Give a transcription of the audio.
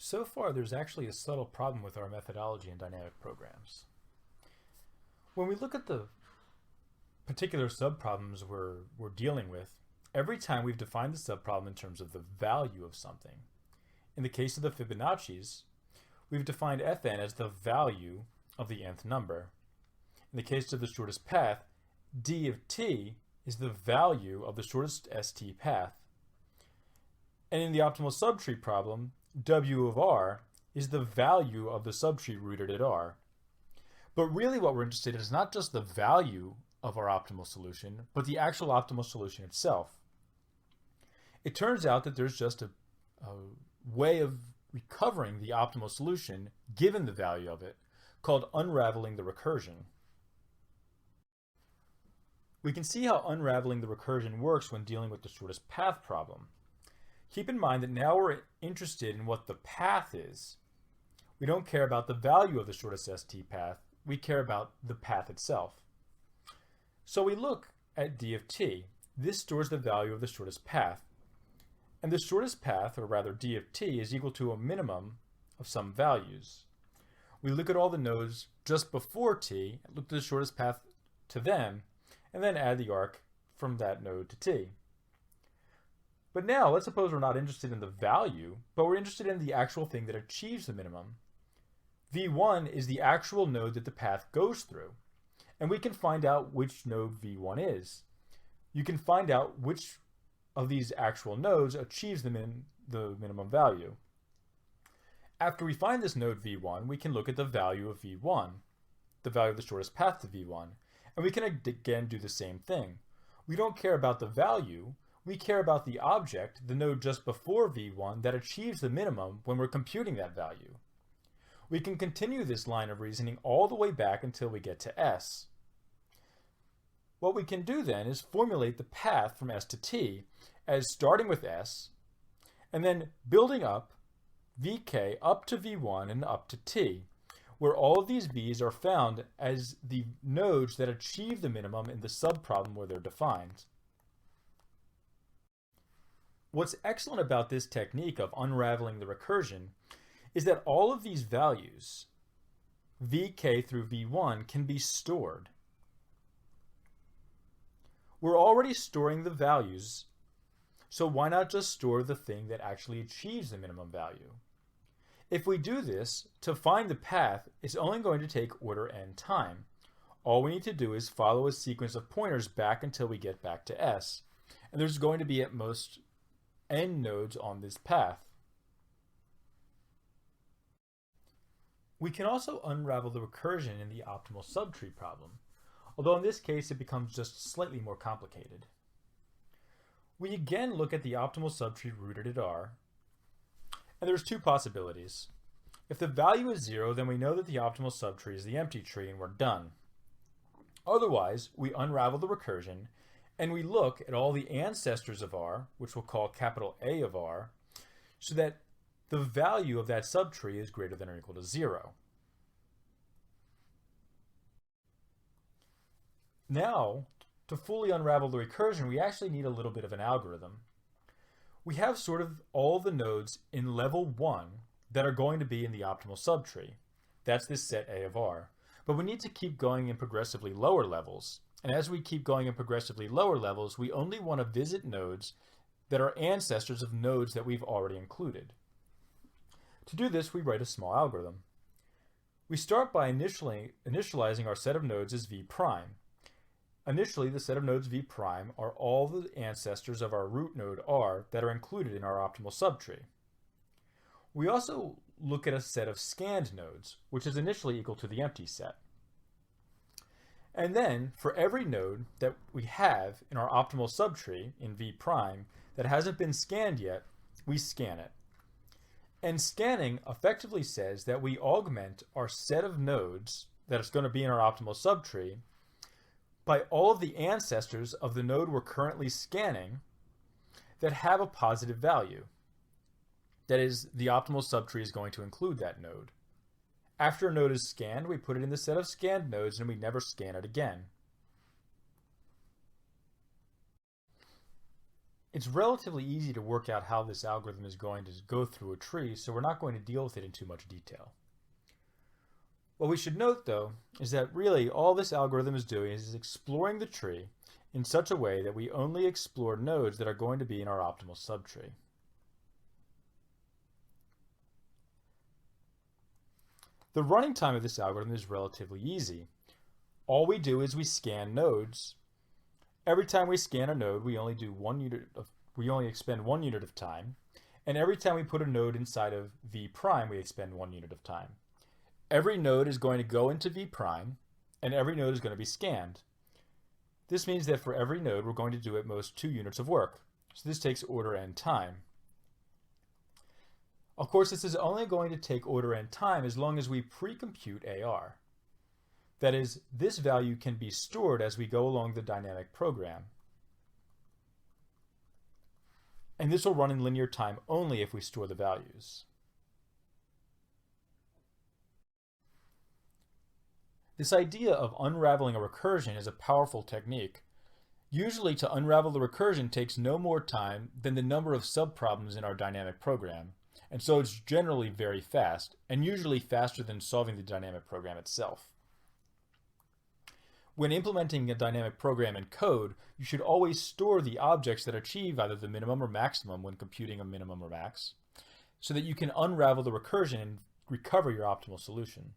So far, there's actually a subtle problem with our methodology in dynamic programs. When we look at the particular subproblems we're dealing with, every time we've defined the subproblem in terms of the value of something. In the case of the Fibonacci's, we've defined Fn as the value of the nth number. In the case of the shortest path, d of t is the value of the shortest st path. And in the optimal subtree problem, w of r is the value of the subtree rooted at r. But really what we're interested in is not just the value of our optimal solution, but the actual optimal solution itself. It turns out that there's just a way of recovering the optimal solution given the value of it, called unraveling the recursion. We can see how unraveling the recursion works when dealing with the shortest path problem. Keep in mind that now we're interested in what the path is. We don't care about the value of the shortest st path, we care about the path itself. So we look at d of t. This stores the value of the shortest path. And the shortest path, or rather d of t, is equal to a minimum of some values. We look at all the nodes just before t, look at the shortest path to them, and then add the arc from that node to t. But now, let's suppose we're not interested in the value, but we're interested in the actual thing that achieves the minimum. v1 is the actual node that the path goes through, and we can find out which node v1 is. You can find out which of these actual nodes achieves the minimum value. After we find this node v1, we can look at the value of v1, the value of the shortest path to v1, and we can again do the same thing. We don't care about the value, we care about the object, the node just before v1, that achieves the minimum when we're computing that value. We can continue this line of reasoning all the way back until we get to s. What we can do then is formulate the path from s to t as starting with s, and then building up vk up to v1 and up to t, where all of these v's are found as the nodes that achieve the minimum in the subproblem where they're defined. What's excellent about this technique of unraveling the recursion is that all of these values, vk through v1, can be stored. We're already storing the values, so why not just store the thing that actually achieves the minimum value? If we do this, to find the path, it's only going to take order n time. All we need to do is follow a sequence of pointers back until we get back to s, and there's going to be at most n nodes on this path. We can also unravel the recursion in the optimal subtree problem, although in this case it becomes just slightly more complicated. We again look at the optimal subtree rooted at r, and there's two possibilities. If the value is 0, then we know that the optimal subtree is the empty tree and we're done. Otherwise, we unravel the recursion and we look at all the ancestors of r, which we'll call capital A of r, so that the value of that subtree is greater than or equal to 0. Now, to fully unravel the recursion, we actually need a little bit of an algorithm. We have sort of all the nodes in level 1 that are going to be in the optimal subtree. That's this set A of r. But we need to keep going in progressively lower levels. And as we keep going in progressively lower levels, we only want to visit nodes that are ancestors of nodes that we've already included. To do this, we write a small algorithm. We start by initializing our set of nodes as v prime. Initially, the set of nodes v prime are all the ancestors of our root node r that are included in our optimal subtree. We also look at a set of scanned nodes, which is initially equal to the empty set. And then, for every node that we have in our optimal subtree in v prime that hasn't been scanned yet, we scan it. And scanning effectively says that we augment our set of nodes that is going to be in our optimal subtree by all of the ancestors of the node we're currently scanning that have a positive value. That is, the optimal subtree is going to include that node. After a node is scanned, we put it in the set of scanned nodes and we never scan it again. It's relatively easy to work out how this algorithm is going to go through a tree, so we're not going to deal with it in too much detail. What we should note, though, is that really all this algorithm is doing is exploring the tree in such a way that we only explore nodes that are going to be in our optimal subtree. The running time of this algorithm is relatively easy. All we do is we scan nodes. Every time we scan a node, we only expend 1 unit of time, and every time we put a node inside of V prime, we expend 1 unit of time. Every node is going to go into V prime, and every node is going to be scanned. This means that for every node, we're going to do at most 2 units of work. So this takes order n time. Of course, this is only going to take order n time as long as we pre-compute AR. That is, this value can be stored as we go along the dynamic program. And this will run in linear time only if we store the values. This idea of unraveling a recursion is a powerful technique. Usually, to unravel the recursion takes no more time than the number of subproblems in our dynamic program, and so it's generally very fast, and usually faster than solving the dynamic program itself. When implementing a dynamic program in code, you should always store the objects that achieve either the minimum or maximum when computing a minimum or max, so that you can unravel the recursion and recover your optimal solution.